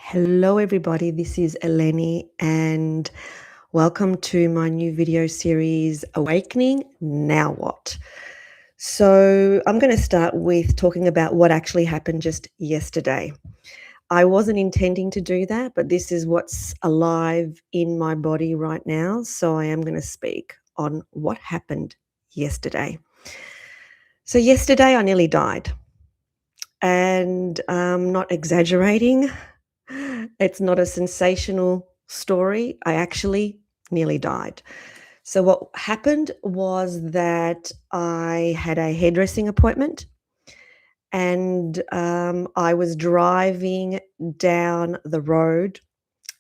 Hello, everybody. This is Eleni, and welcome to my new video series, Awakening Now What? So, I'm going to start with talking about what actually happened just yesterday. I wasn't intending to do that, but this is what's alive in my body right now. So, I am going to speak on what happened yesterday. So, yesterday I nearly died, and I'm not exaggerating. It's not a sensational story. I actually nearly died. So, what happened was that I had a hairdressing appointment and I was driving down the road,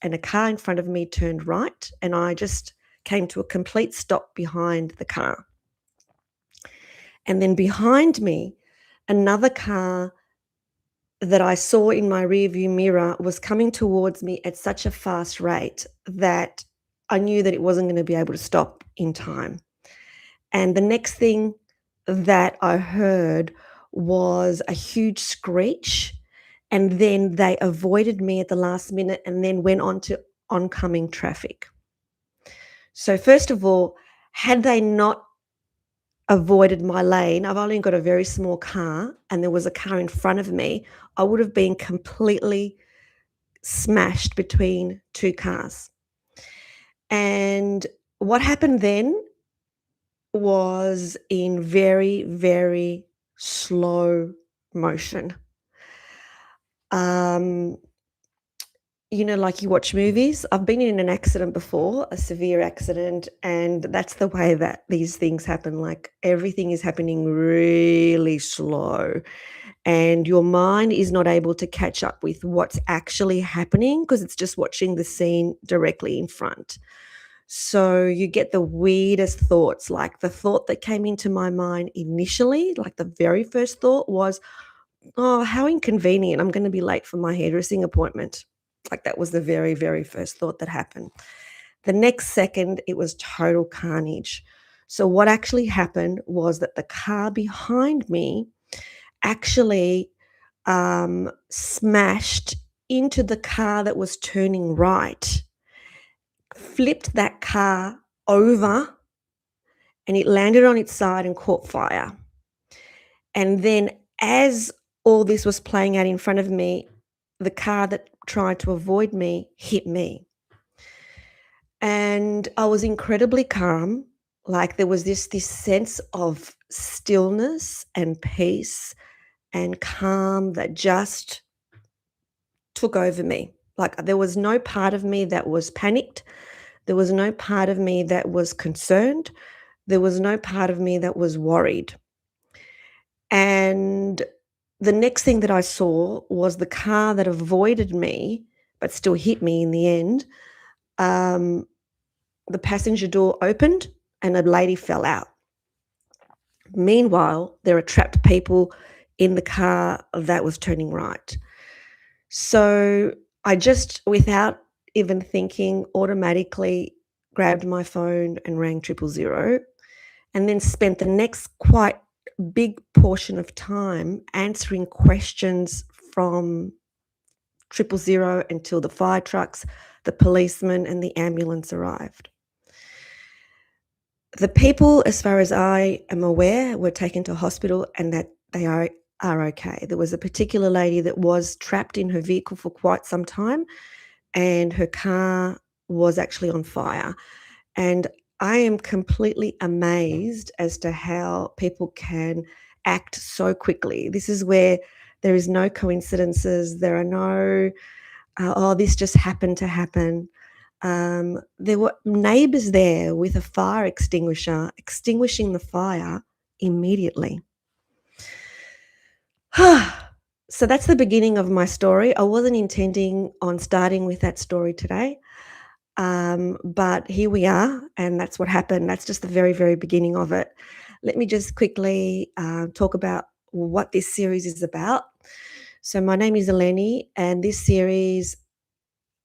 and a car in front of me turned right, and I just came to a complete stop behind the car. And then behind me, another car that I saw in my rearview mirror was coming towards me at such a fast rate that I knew that it wasn't going to be able to stop in time. And the next thing that I heard was a huge screech, and then they avoided me at the last minute and then went on to oncoming traffic. So, first of all, had they not avoided my lane, I've only got a very small car, and there was a car in front of me, I would have been completely smashed between two cars. And what happened then was in very, very slow motion. Um, like you watch movies. I've been in an accident before, a severe accident, and that's the way that these things happen. Like everything is happening really slow, and your mind is not able to catch up with what's actually happening because it's just watching the scene directly in front. So you get the weirdest thoughts. Like the thought that came into my mind initially, like the very first thought was, oh, how inconvenient. I'm going to be late for my hairdressing appointment. Like that was the very, very first thought that happened. The next second, it was total carnage. So what actually happened was that the car behind me actually smashed into the car that was turning right, flipped that car over, and it landed on its side and caught fire. And then as all this was playing out in front of me, the car that tried to avoid me hit me. And I was incredibly calm. Like there was this sense of stillness and peace and calm that just took over me. Like there was no part of me that was panicked. There was no part of me that was concerned. There was no part of me that was worried. And the next thing that I saw was the car that avoided me but still hit me in the end. The passenger door opened and a lady fell out. Meanwhile, there are trapped people in the car that was turning right. So I just, without even thinking, automatically grabbed my phone and rang 000, and then spent the next quite big portion of time answering questions from 000 until the fire trucks, the policemen, and the ambulance arrived. The people, as far as I am aware, were taken to hospital and that they are okay. There was a particular lady that was trapped in her vehicle for quite some time, and her car was actually on fire. And I am completely amazed as to how people can act so quickly. This is where there is no coincidences. There are no, this just happened to happen. There were neighbours there with a fire extinguisher, extinguishing the fire immediately. So that's the beginning of my story. I wasn't intending on starting with that story today. But here we are, and that's what happened. That's just the very, very beginning of it. Let me just quickly talk about what this series is about. So my name is Eleni, and this series,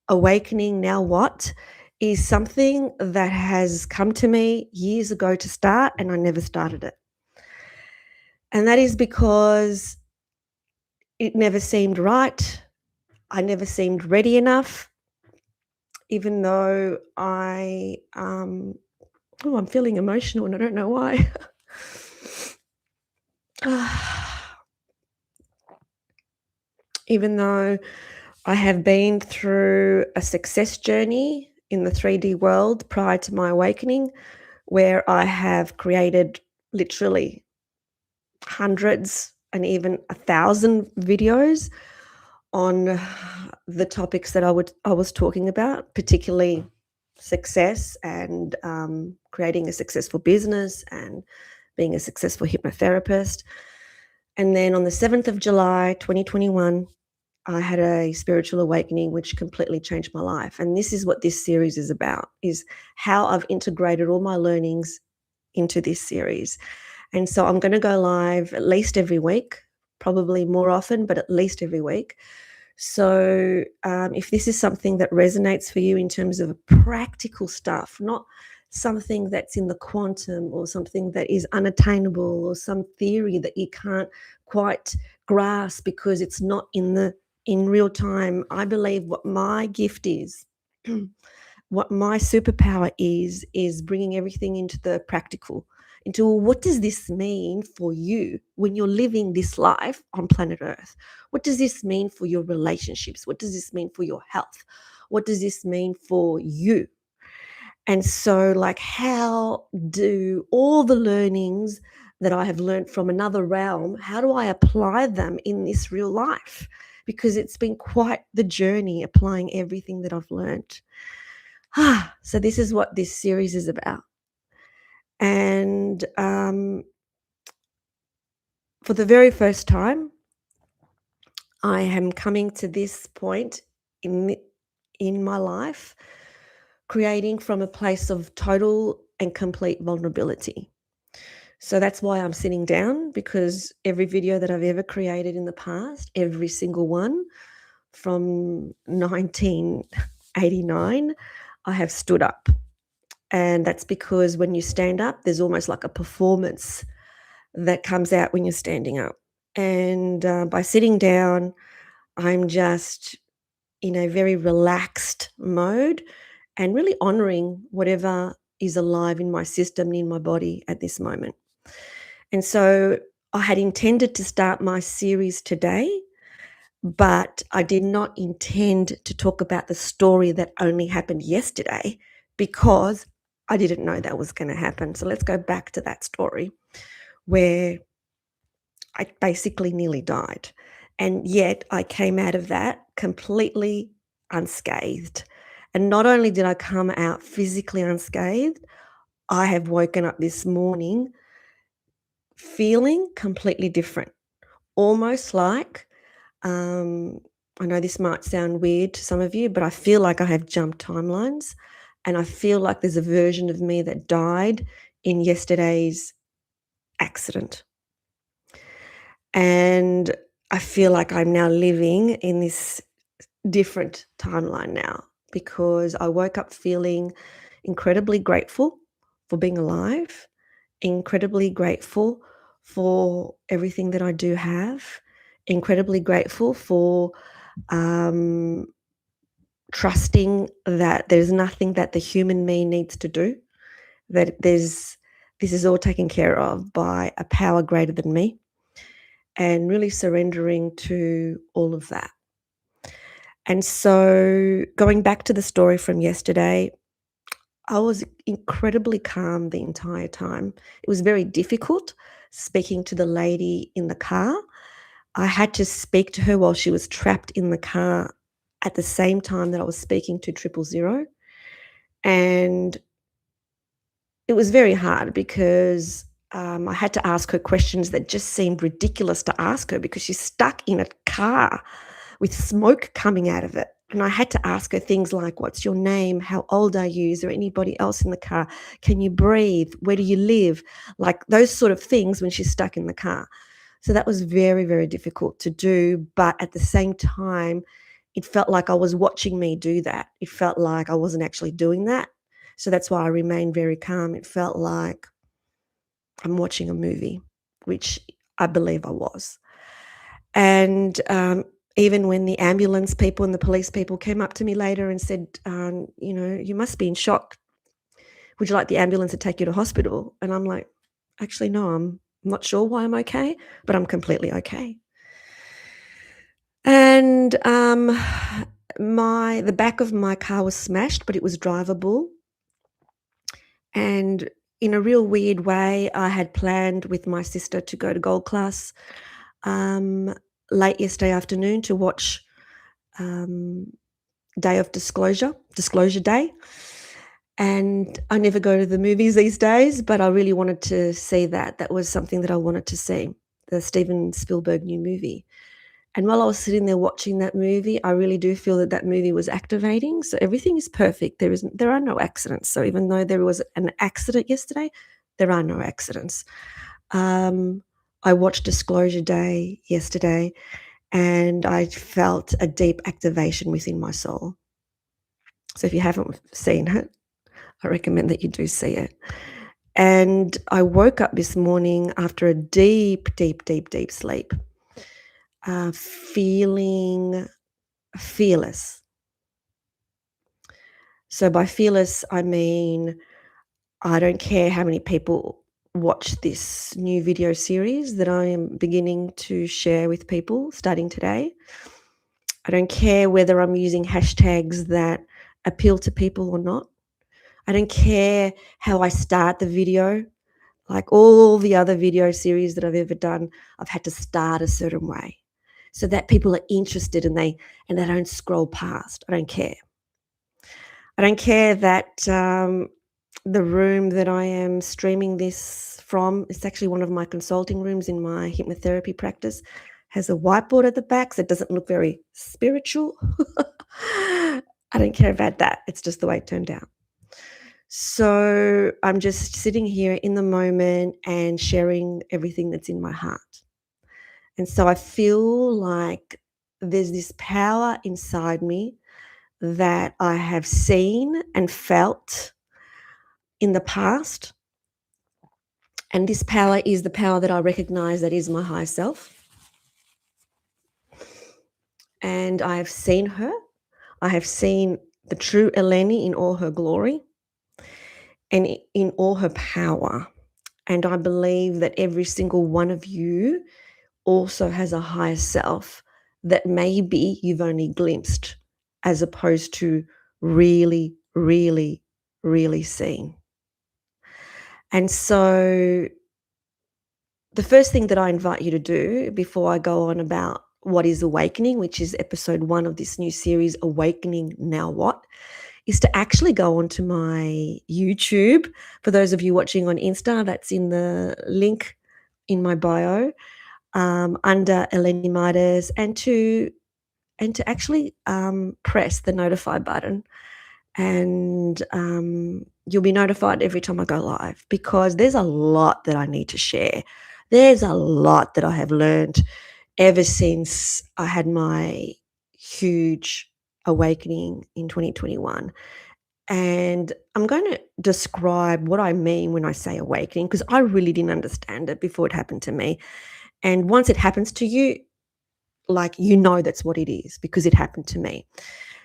Awakening Now What, is something that has come to me years ago to start, and I never started it. And that is because it never seemed right. I never seemed ready enough, even though oh, I'm feeling emotional and I don't know why. Even though I have been through a success journey in the 3D world prior to my awakening, where I have created literally hundreds and even 1,000 videos on the topics that I was talking about, particularly success and creating a successful business and being a successful hypnotherapist. And then on the 7th of July, 2021, I had a spiritual awakening which completely changed my life. And this is what this series is about, is how I've integrated all my learnings into this series. And so I'm going to go live at least every week, probably more often, but at least every week. So if this is something that resonates for you in terms of practical stuff, not something that's in the quantum or something that is unattainable or some theory that you can't quite grasp because it's not in real time. I believe what my gift is, what my superpower is bringing everything into the practical, into what does this mean for you when you're living this life on planet Earth? What does this mean for your relationships? What does this mean for your health? What does this mean for you? And so, like, how do all the learnings that I have learned from another realm, how do I apply them in this real life? Because it's been quite the journey applying everything that I've learned. So this is what this series is about. And for the very first time, I am coming to this point in my life, creating from a place of total and complete vulnerability. So that's why I'm sitting down, because every video that I've ever created in the past, every single one from 1989, I have stood up. And that's because when you stand up, there's almost like a performance that comes out when you're standing up. And by sitting down, I'm just in a very relaxed mode and really honoring whatever is alive in my system and in my body at this moment. And so I had intended to start my series today, but I did not intend to talk about the story that only happened yesterday because I didn't know that was going to happen. So let's go back to that story where I basically nearly died. And yet I came out of that completely unscathed. And not only did I come out physically unscathed, I have woken up this morning feeling completely different, almost like, um, I know this might sound weird to some of you, but I feel like I have jumped timelines, and I feel like there's a version of me that died in yesterday's accident. And I feel like I'm now living in this different timeline now, because I woke up feeling incredibly grateful for being alive, incredibly grateful for everything that I do have, incredibly grateful for um, trusting that there's nothing that the human me needs to do, that this is all taken care of by a power greater than me, and really surrendering to all of that. And so going back to the story from yesterday, I was incredibly calm the entire time. It was very difficult speaking to the lady in the car. I had to speak to her while she was trapped in the car at the same time that I was speaking to 000. And it was very hard because I had to ask her questions that just seemed ridiculous to ask her, because she's stuck in a car with smoke coming out of it. And I had to ask her things like, what's your name? How old are you? Is there anybody else in the car? Can you breathe? Where do you live? Like those sort of things when she's stuck in the car. So that was very, very difficult to do. But at the same time, it felt like I was watching me do that. It felt like I wasn't actually doing that. So that's why I remained very calm. It felt like I'm watching a movie, which I believe I was. And Even when the ambulance people and the police people came up to me later and said, you must be in shock. Would you like the ambulance to take you to hospital? And I'm like, actually, no, I'm not sure why I'm okay, but I'm completely okay. And the back of my car was smashed, but it was drivable. And in a real weird way, I had planned with my sister to go to Gold Class late yesterday afternoon to watch Day of Disclosure Day. And I never go to the movies these days, but I really wanted to see that. That was something that I wanted to see, the Steven Spielberg new movie. And while I was sitting there watching that movie, I really do feel that that movie was activating. So everything is perfect. There are no accidents. So even though there was an accident yesterday, there are no accidents. I watched Disclosure Day yesterday, and I felt a deep activation within my soul. So if you haven't seen it, I recommend that you do see it. And I woke up this morning after a deep, deep, deep, deep sleep, feeling fearless. So by fearless, I mean, I don't care how many people watch this new video series that I am beginning to share with people starting today. I don't care whether I'm using hashtags that appeal to people or not. I don't care how I start the video. Like all the other video series that I've ever done, I've had to start a certain way so that people are interested and they don't scroll past. I don't care. I don't care that the room that I am streaming this from, it's actually one of my consulting rooms in my hypnotherapy practice, has a whiteboard at the back, so it doesn't look very spiritual. I don't care about that. It's just the way it turned out. So I'm just sitting here in the moment and sharing everything that's in my heart. And so I feel like there's this power inside me that I have seen and felt in the past. And this power is the power that I recognize that is my higher self. And I have seen her. I have seen the true Eleni in all her glory and in all her power. And I believe that every single one of you also has a higher self that maybe you've only glimpsed as opposed to really, really, really seen. And so the first thing that I invite you to do before I go on about what is awakening, which is episode 1 of this new series, Awakening Now What, is to actually go onto my YouTube. For those of you watching on Insta, that's in the link in my bio, under Eleni Midas, and to actually press the notify button, and you'll be notified every time I go live, because there's a lot that I need to share. There's a lot that I have learned ever since I had my huge awakening in 2021. And I'm going to describe what I mean when I say awakening, because I really didn't understand it before it happened to me. And once it happens to you, like, you know that's what it is, because it happened to me.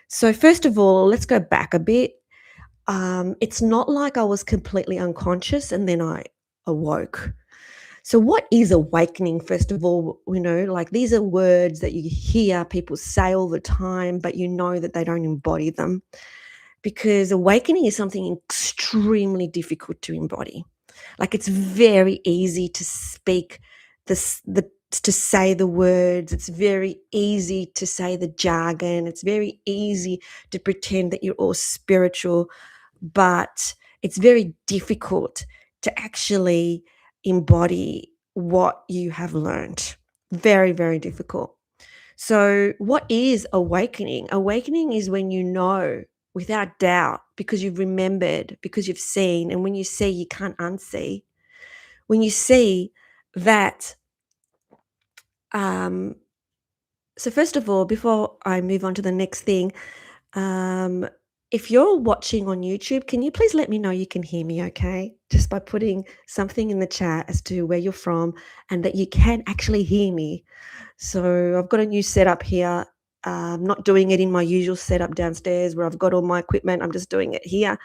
So first of all, let's go back a bit. It's not like I was completely unconscious and then I awoke. So what is awakening, first of all? Like, these are words that you hear people say all the time, but you know that they don't embody them, because awakening is something extremely difficult to embody. Like, it's very easy to speak to say the words. It's very easy to say the jargon. It's very easy to pretend that you're all spiritual, but it's very difficult to actually embody what you have learned. Very, very difficult. So what is awakening? Awakening is when you know without doubt, because you've remembered, because you've seen, and when you see, you can't unsee. When you see that, so first of all, before I move on to the next thing, if you're watching on YouTube, can you please let me know you can hear me okay? Just by putting something in the chat as to where you're from and that you can actually hear me. So I've got a new setup here. I'm not doing it in my usual setup downstairs where I've got all my equipment. I'm just doing it here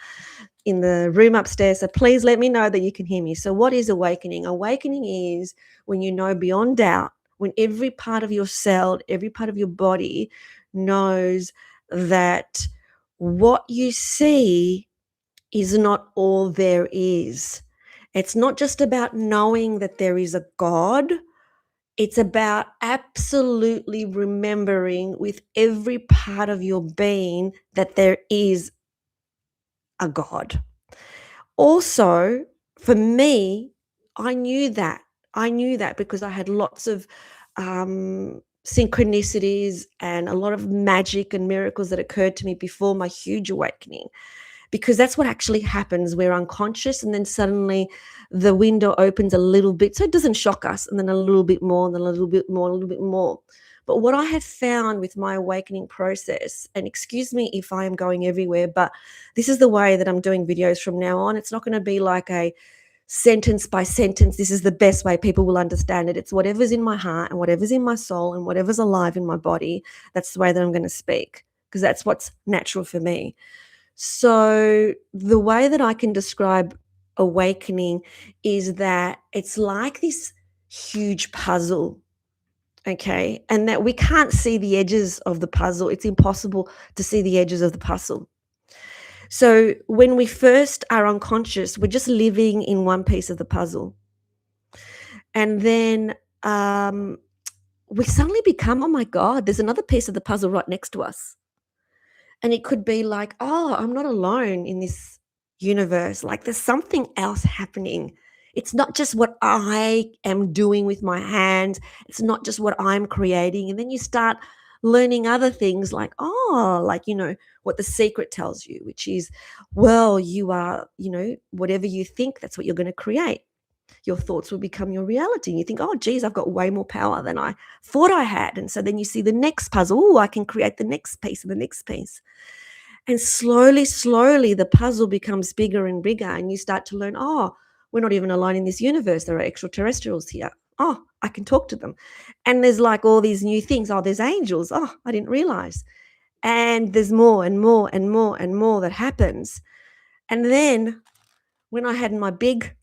in the room upstairs. So please let me know that you can hear me. So, what is awakening? Awakening is when you know beyond doubt, when every part of your cell, every part of your body knows that what you see is not all there is. It's not just about knowing that there is a God. It's about absolutely remembering with every part of your being that there is a God. Also, for me, I knew that. I knew that because I had lots of synchronicities and a lot of magic and miracles that occurred to me before my huge awakening, because that's what actually happens. We're unconscious, and then suddenly the window opens a little bit, so it doesn't shock us, and then a little bit more, and then a little bit more, a little bit more. But what I have found with my awakening process, and excuse me if I am going everywhere, but this is the way that I'm doing videos from now on. It's not going to be like a sentence by sentence. This is the best way people will understand it. It's whatever's in my heart and whatever's in my soul and whatever's alive in my body. That's the way that I'm going to speak, because that's what's natural for me. So, the way that I can describe awakening is that it's like this huge puzzle, okay? And that we can't see the edges of the puzzle. It's impossible to see the edges of the puzzle. So, when we first are unconscious, we're just living in one piece of the puzzle. And then we suddenly become, oh my God, there's another piece of the puzzle right next to us. And it could be like, oh, I'm not alone in this universe. Like there's something else happening. It's not just what I am doing with my hands. It's not just what I'm creating. And then you start learning other things like, oh, like, what the secret tells you, which is, well, you are, whatever you think, that's what you're going to create. Your thoughts will become your reality. And you think, oh, geez, I've got way more power than I thought I had. And so then you see the next puzzle. Oh, I can create the next piece and the next piece. And slowly, slowly, the puzzle becomes bigger and bigger. And you start to learn, oh, we're not even alone in this universe. There are extraterrestrials here. Oh, I can talk to them. And there's like all these new things. Oh, there's angels. Oh, I didn't realize. And there's more and more and more and more that happens. And then when I had my big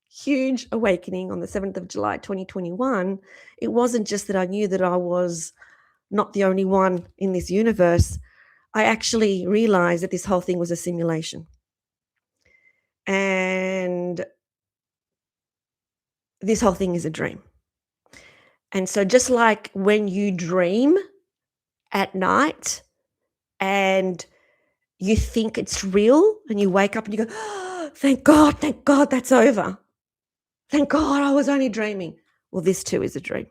huge awakening on the 7th of July, 2021, it wasn't just that I knew that I was not the only one in this universe. I actually realized that this whole thing was a simulation. And this whole thing is a dream. And so just like when you dream at night and you think it's real and you wake up and you go, oh, thank God, that's over. Thank God I was only dreaming. Well, this too is a dream.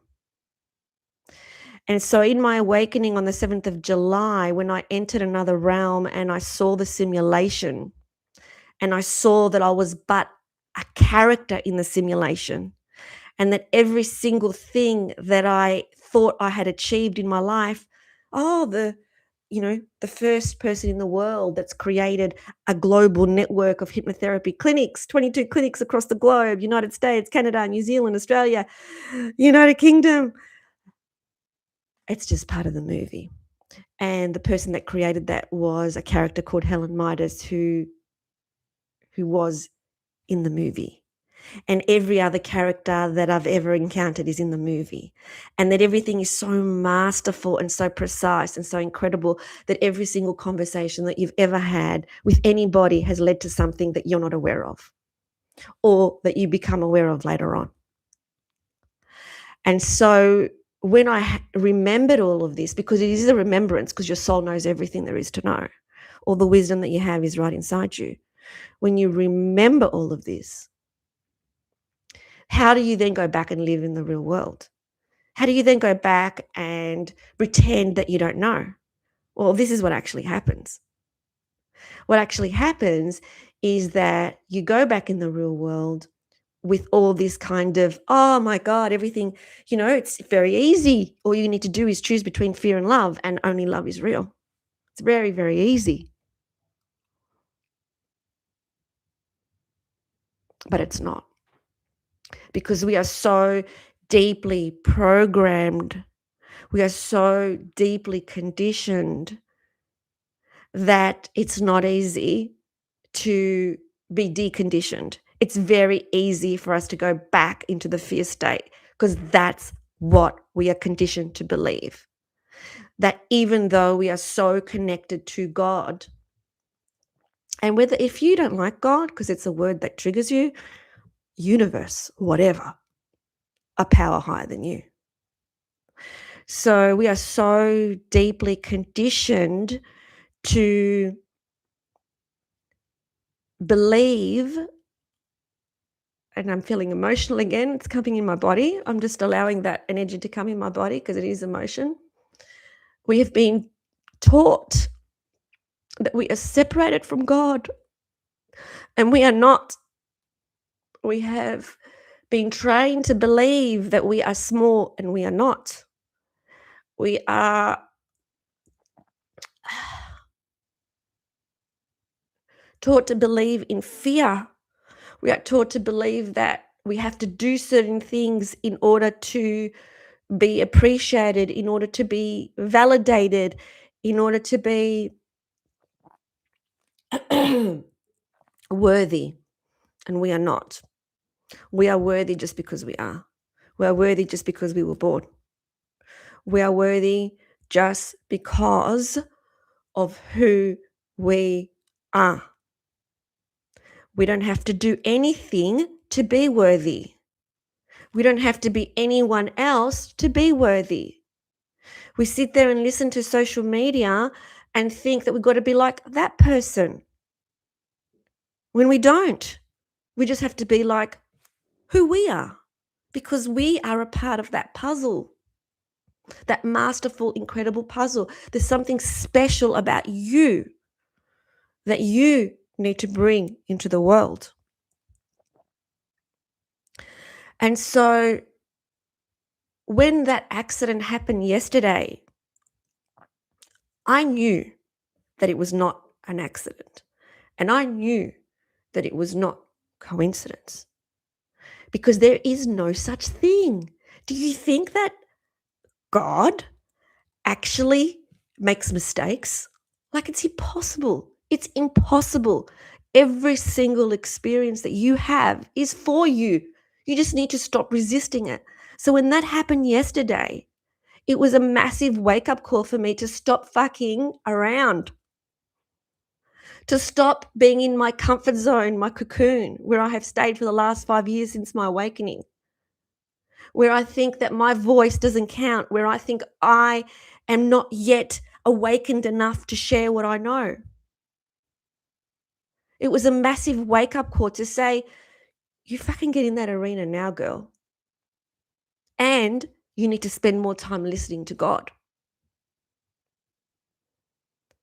And so in my awakening on the 7th of July, when I entered another realm and I saw the simulation and I saw that I was but a character in the simulation, and that every single thing that I thought I had achieved in my life, oh, the first person in the world that's created a global network of hypnotherapy clinics, 22 clinics across the globe, United States, Canada, New Zealand, Australia, United Kingdom. It's just part of the movie. And the person that created that was a character called Helen Midas, who was in the movie. And every other character that I've ever encountered is in the movie. And that everything is so masterful and so precise and so incredible that every single conversation that you've ever had with anybody has led to something that you're not aware of or that you become aware of later on. And so when I remembered all of this, because it is a remembrance, because your soul knows everything there is to know, all the wisdom that you have is right inside you. When you remember all of this, how do you then go back and live in the real world? How do you then go back and pretend that you don't know? Well, this is what actually happens. What actually happens is that you go back in the real world with all this kind of, oh my God, everything, it's very easy. All you need to do is choose between fear and love, and only love is real. It's very, very easy. But it's not. Because we are so deeply programmed We are so deeply conditioned that it's not easy to be deconditioned. It's very easy for us to go back into the fear state because that's what we are conditioned to believe. That even though we are so connected to God, and whether if you don't like God, because it's a word that triggers you, universe, whatever, a power higher than you. So we are so deeply conditioned to believe, and I'm feeling emotional again. It's coming in my body. I'm just allowing that energy to come in my body because it is emotion. We have been taught that we are separated from God, and we are not. We have been trained to believe that we are small, and we are not. We are taught to believe in fear. We are taught to believe that we have to do certain things in order to be appreciated, in order to be validated, in order to be worthy, and we are not. We are worthy just because we are. We are worthy just because we were born. We are worthy just because of who we are. We don't have to do anything to be worthy. We don't have to be anyone else to be worthy. We sit there and listen to social media and think that we've got to be like that person when we don't. We just have to be like who we are because we are a part of that puzzle, that masterful, incredible puzzle. There's something special about you that you need to bring into the world. And so when that accident happened yesterday, I knew that it was not an accident. And I knew that it was not coincidence because there is no such thing. Do you think that God actually makes mistakes? Like it's impossible. It's impossible. Every single experience that you have is for you. You just need to stop resisting it. So when that happened yesterday, it was a massive wake-up call for me to stop fucking around, to stop being in my comfort zone, my cocoon, where I have stayed for the last 5 years since my awakening, where I think that my voice doesn't count, where I think I am not yet awakened enough to share what I know. It was a massive wake-up call to say, you fucking get in that arena now, girl. And you need to spend more time listening to God.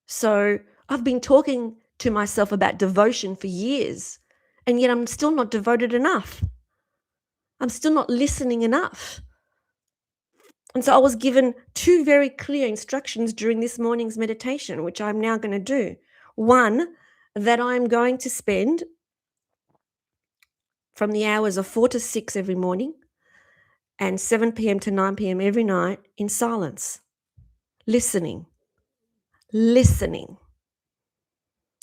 So I've been talking to myself about devotion for years, and yet I'm still not devoted enough. I'm still not listening enough. And so I was given 2 very clear instructions during this morning's meditation, which I'm now going to do. One, that I'm going to spend from the hours of 4 to 6 every morning and 7 p.m. to 9 p.m. every night in silence, listening.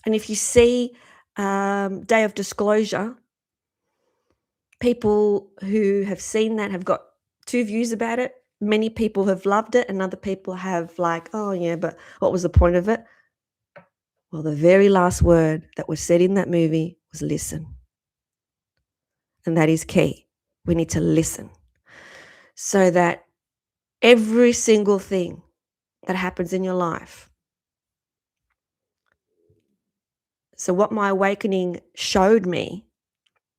And if you see Day of Disclosure, people who have seen that have got 2 views about it. Many people have loved it and other people have like, oh yeah, but what was the point of it? Well, the very last word that was said in that movie was listen. And that is key. We need to listen so that every single thing that happens in your life. So what my awakening showed me,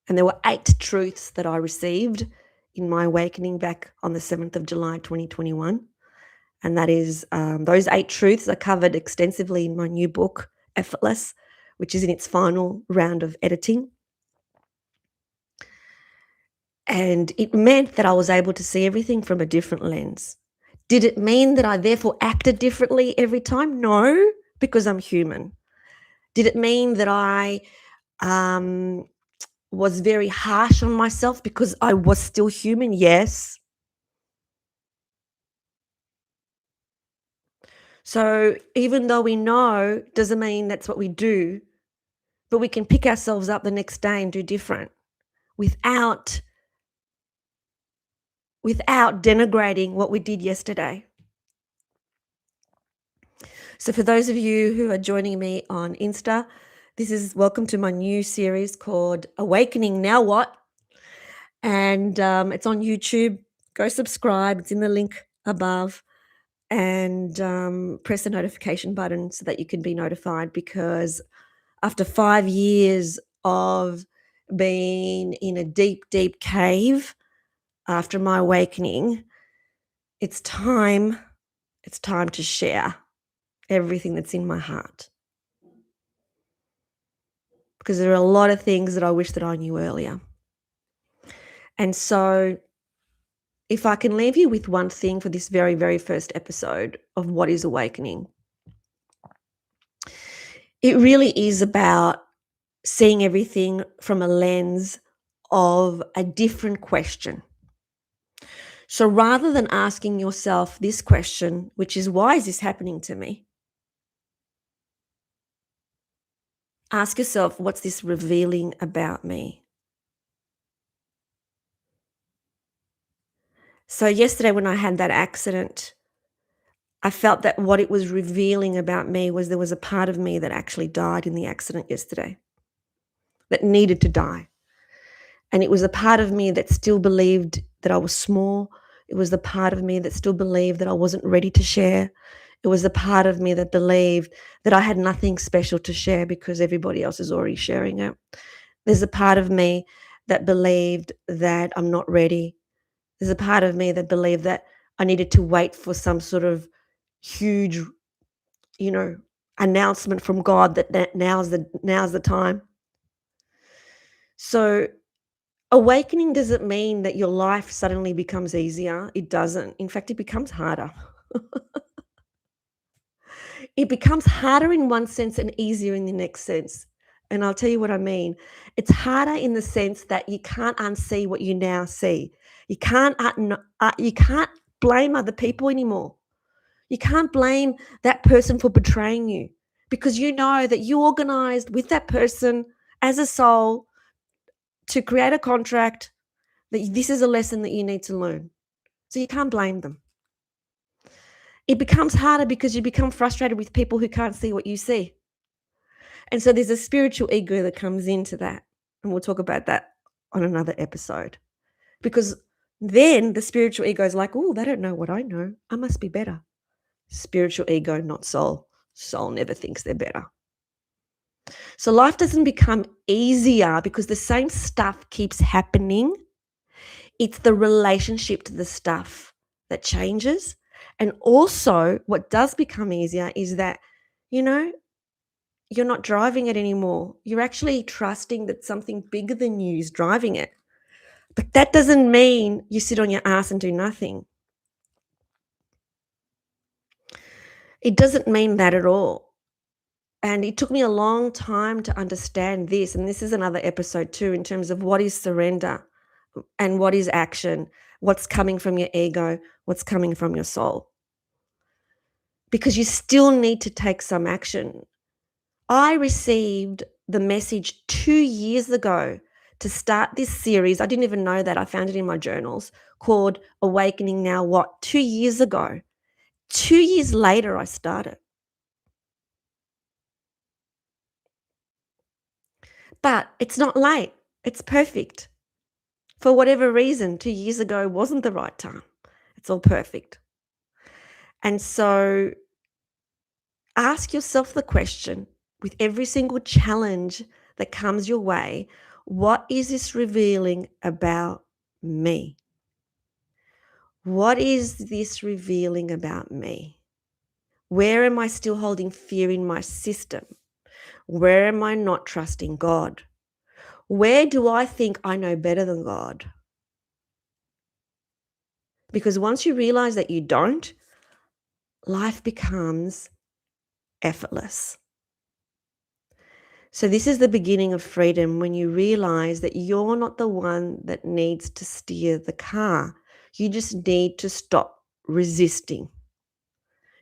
and there were 8 truths that I received in my awakening back on the 7th of July, 2021. And that is those 8 truths are covered extensively in my new book, Effortless, which is in its final round of editing. And it meant that I was able to see everything from a different lens. Did it mean that I therefore acted differently every time? No, because I'm human. Did it mean that I was very harsh on myself because I was still human? Yes. So even though we know, doesn't mean that's what we do, but we can pick ourselves up the next day and do different without denigrating what we did yesterday. So for those of you who are joining me on Insta, this is welcome to my new series called Awakening Now What? And it's on YouTube. Go subscribe. It's in the link above. And press the notification button so that you can be notified, because after 5 years of being in a deep, deep cave after my awakening, it's time to share everything that's in my heart. Because there are a lot of things that I wish that I knew earlier. And so if I can leave you with one thing for this very, very first episode of What is Awakening, it really is about seeing everything from a lens of a different question. So rather than asking yourself this question, which is, why is this happening to me? Ask yourself, what's this revealing about me? So yesterday when I had that accident, I felt that what it was revealing about me was there was a part of me that actually died in the accident yesterday, that needed to die. And it was a part of me that still believed that I was small. It was the part of me that still believed that I wasn't ready to share. It was the part of me that believed that I had nothing special to share because everybody else is already sharing it. There's a part of me that believed that I'm not ready. There's a part of me that believed that I needed to wait for some sort of huge, announcement from God that now's the time. So awakening doesn't mean that your life suddenly becomes easier. It doesn't. In fact, it becomes harder. It becomes harder in one sense and easier in the next sense. And I'll tell you what I mean. It's harder in the sense that you can't unsee what you now see. You can't blame other people anymore. You can't blame that person for betraying you, because you know that you organized with that person as a soul to create a contract that this is a lesson that you need to learn. So you can't blame them. It becomes harder because you become frustrated with people who can't see what you see. And so there's a spiritual ego that comes into that. And we'll talk about that on another episode. Because then the spiritual ego is like, oh, they don't know what I know. I must be better. Spiritual ego, not soul. Soul never thinks they're better. So life doesn't become easier because the same stuff keeps happening. It's the relationship to the stuff that changes. And also what does become easier is that, you're not driving it anymore. You're actually trusting that something bigger than you is driving it. But that doesn't mean you sit on your ass and do nothing. It doesn't mean that at all. And it took me a long time to understand this. And this is another episode too, in terms of what is surrender and what is action, what's coming from your ego, what's coming from your soul. Because you still need to take some action. I received the message 2 years ago to start this series. I didn't even know that. I found it in my journals, called Awakening Now What, 2 years ago. 2 years later, I started. But it's not late. It's perfect. For whatever reason, 2 years ago wasn't the right time. It's all perfect. And so ask yourself the question, with every single challenge that comes your way, what is this revealing about me? What is this revealing about me? Where am I still holding fear in my system? Where am I not trusting God? Where do I think I know better than God? Because once you realize that you don't, life becomes effortless. So this is the beginning of freedom, when you realize that you're not the one that needs to steer the car. You just need to stop resisting.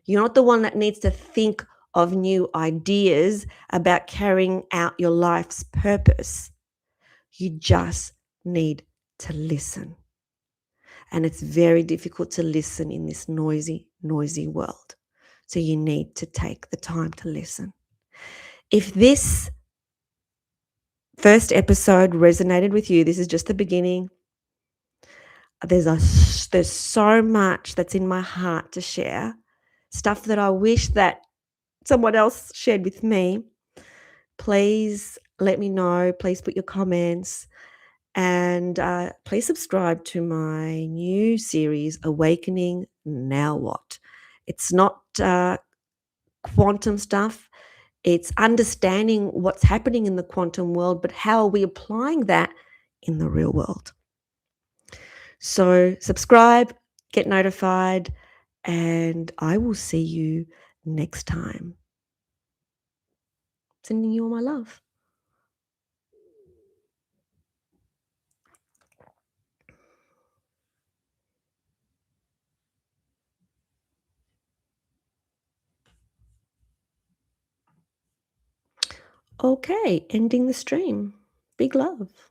You're not the one that needs to think of new ideas about carrying out your life's purpose. You just need to listen. And it's very difficult to listen in this noisy, noisy world. So you need to take the time to listen. If this first episode resonated with you, this is just the beginning. There's so much that's in my heart to share, stuff that I wish that someone else shared with me. Please let me know. Please put your comments. And please subscribe to my new series, Awakening Now What? It's not quantum stuff. It's understanding what's happening in the quantum world, but how are we applying that in the real world? So subscribe, get notified, and I will see you next time. Sending you all my love. Okay, ending the stream. Big love.